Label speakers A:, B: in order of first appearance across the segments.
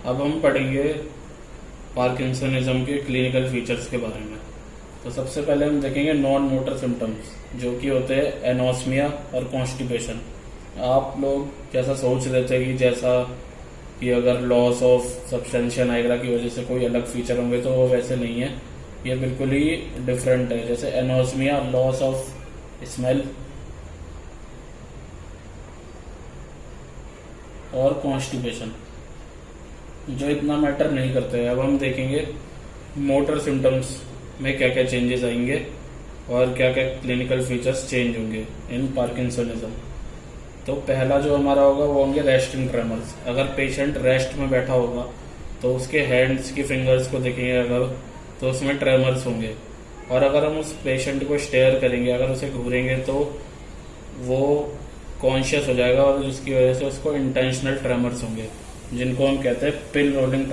A: अब हम पढ़ेंगे पार्किंसनिज्म के क्लिनिकल फीचर्स के बारे में। तो सबसे पहले हम देखेंगे नॉन मोटर सिम्टम्स, जो कि होते हैं एनोस्मिया और कॉन्स्टिपेशन। आप लोग जैसा सोच रहे थे कि जैसा कि अगर लॉस ऑफ सब्सटेंशिया नाइग्रा की वजह से कोई अलग फीचर होंगे, तो वो वैसे नहीं है। ये बिल्कुल ही डिफरेंट है। जैसे एनोस्मिया, लॉस ऑफ स्मेल, और कॉन्स्टिपेशन जो इतना मैटर नहीं करते हैं। अब हम देखेंगे मोटर सिम्टम्स में क्या क्या चेंजेस आएंगे और क्या क्या क्लिनिकल फीचर्स चेंज होंगे इन पार्किंसनिज्म। तो पहला जो हमारा होगा वो होंगे रेस्टिंग ट्रेमर्स। अगर पेशेंट रेस्ट में बैठा होगा तो उसके हैंड्स की फिंगर्स को देखेंगे अगर, तो उसमें ट्रेमर्स होंगे। और अगर हम उस पेशेंट को स्टेयर करेंगे, अगर उसे घूरेंगे, तो वो कॉन्शियस हो जाएगा और जिसकी वजह से उसको इंटेंशनल ट्रेमर्स होंगे, जिनको हम कहते हैं पिल रोलिंग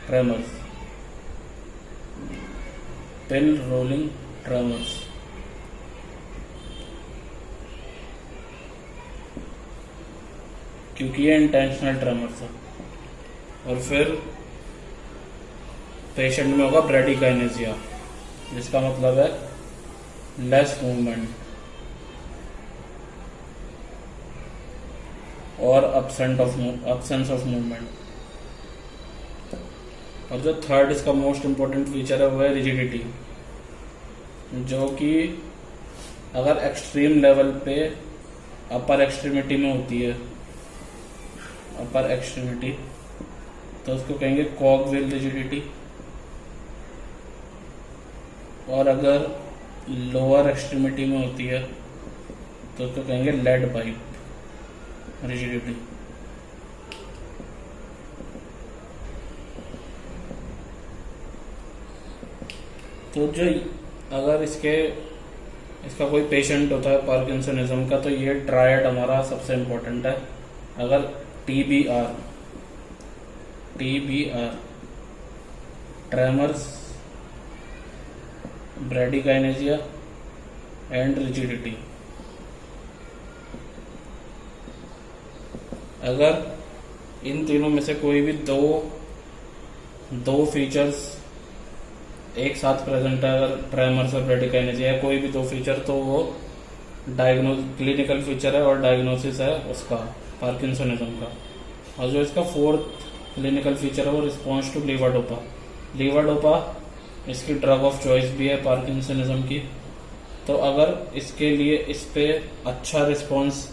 A: ट्रेमर्स पिल रोलिंग ट्रेमर्स। क्योंकि ये इंटेंशनल ट्रेमर्स है। और फिर पेशेंट में होगा ब्रेडिकाइनेसिया, जिसका मतलब है लेस मूवमेंट और absence ऑफ मूवमेंट। और जो थर्ड इसका मोस्ट इंपॉर्टेंट फीचर है वो है रिजिडिटी, जो कि अगर एक्सट्रीम लेवल पे अपर एक्सट्रीमिटी में होती है, अपर एक्सट्रीमिटी, तो उसको कहेंगे कॉगविल रिजिडिटी। और अगर लोअर एक्सट्रीमिटी में होती है तो उसको कहेंगे लेड पाइप रिजिडिटी। तो जो अगर इसका कोई पेशेंट होता है पार्किंसनिज्म का, तो ये ट्रायड हमारा सबसे इम्पोर्टेंट है। अगर TBR ट्रेमर्स, ब्रेडिकाइनेसिया एंड रिजिडिटी, अगर इन तीनों में से कोई भी दो फीचर्स एक साथ प्रेजेंट है, अगर ट्रेमर्स और ब्रेडिकाइनेसिया है, कोई भी दो फीचर, तो वो क्लिनिकल फीचर है और डायग्नोसिस है उसका पार्किंसनिज्म का। और जो इसका फोर्थ क्लिनिकल फीचर है वो रिस्पॉन्स टू लीवाडोपा इसकी ड्रग ऑफ चॉइस भी है पार्किंसनिज्म की। तो अगर इसके लिए इस पे अच्छा रिस्पॉन्स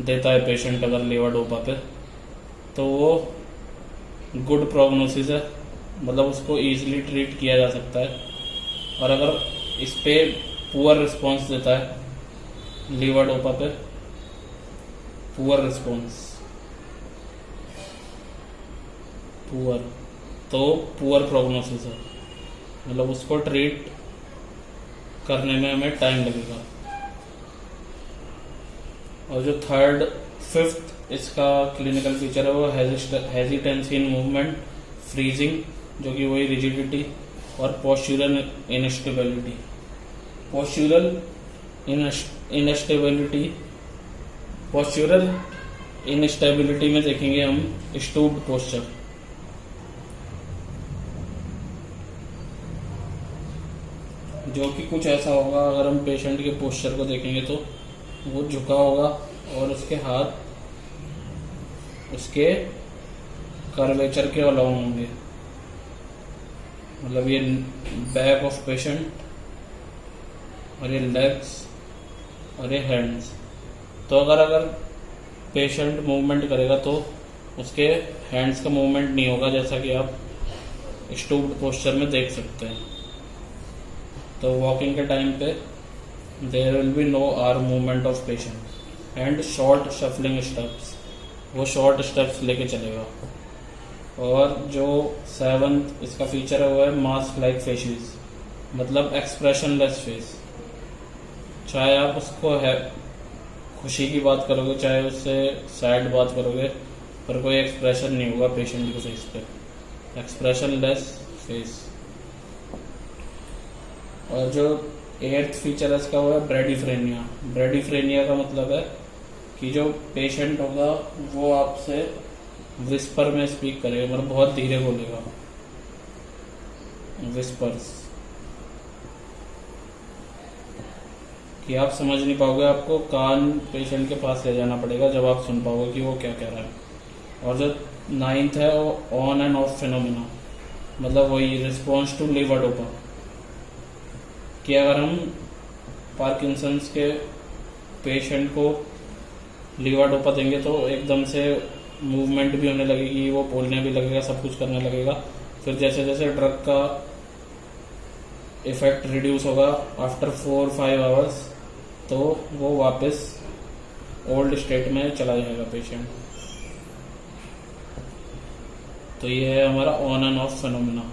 A: देता है पेशेंट अगर लीवाडोपा पे, तो वो गुड प्रोग्नोसिस है, मतलब उसको इजीली ट्रीट किया जा सकता है। और अगर इस पे पुअर रिस्पॉन्स देता है लीवाडोपा पे, पुअर रिस्पॉन्स, तो पुअर प्रोग्नोसिस है, मतलब उसको ट्रीट करने में हमें टाइम लगेगा। और जो फिफ्थ इसका क्लिनिकल फीचर है वो हेजिटेंसी इन मूवमेंट, फ्रीजिंग जो कि वही रिजिडिटी, और पोस्चुरल इनस्टेबिलिटी में देखेंगे हम स्टूप्ड पोस्चर, जो कि कुछ ऐसा होगा, अगर हम पेशेंट के पोस्चर को देखेंगे तो वो झुका होगा और उसके हाथ उसके कर्वेचर के अलाउंग होंगे, मतलब ये बैक ऑफ पेशेंट और ये लेग्स और ये हैंड्स। तो अगर पेशेंट मूवमेंट करेगा तो उसके हैंड्स का मूवमेंट नहीं होगा, जैसा कि आप स्टूप्ड पोस्चर में देख सकते हैं। तो वॉकिंग के टाइम पे there will be no arm movement of patient and short shuffling steps, वो शॉर्ट स्टेप्स लेके चलेगा। और जो सेवंथ इसका फीचर है वो है मास्क लाइक फेसेस, मतलब एक्सप्रेशनलेस फेस। चाहे आप उसको है खुशी की बात करोगे, चाहे उससे सैड बात करोगे, पर कोई एक्सप्रेशन नहीं होगा पेशेंट के फेस पे, एक्सप्रेशनलेस फेस। और जो एट्थ फीचर है इसका वो है ब्रेडिफ्रेनिया का मतलब है कि जो पेशेंट होगा वो आपसे विस्पर में स्पीक करेगा, मतलब बहुत धीरे बोलेगा, विस्पर्स, कि आप समझ नहीं पाओगे, आपको कान पेशेंट के पास ले जाना पड़ेगा जब आप सुन पाओगे कि वो क्या कह रहा है। और जो 9th है वो ऑन एंड ऑफ फिनोमिना, मतलब वही रिस्पॉन्स टू लीवाडोपा, कि अगर हम पार्किंसंस के पेशेंट को लीवाडोपा देंगे तो एकदम से मूवमेंट भी होने लगेगी, वो बोलने भी लगेगा, सब कुछ करने लगेगा। फिर जैसे जैसे ड्रग का इफेक्ट रिड्यूस होगा आफ्टर 4-5 आवर्स, तो वो वापस ओल्ड स्टेट में चला जाएगा पेशेंट। तो ये है हमारा ऑन एंड ऑफ फिनोमिना।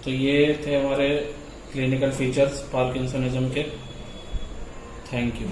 A: तो ये थे हमारे क्लिनिकल फीचर्स पार्किंसनिज्म के। Thank you.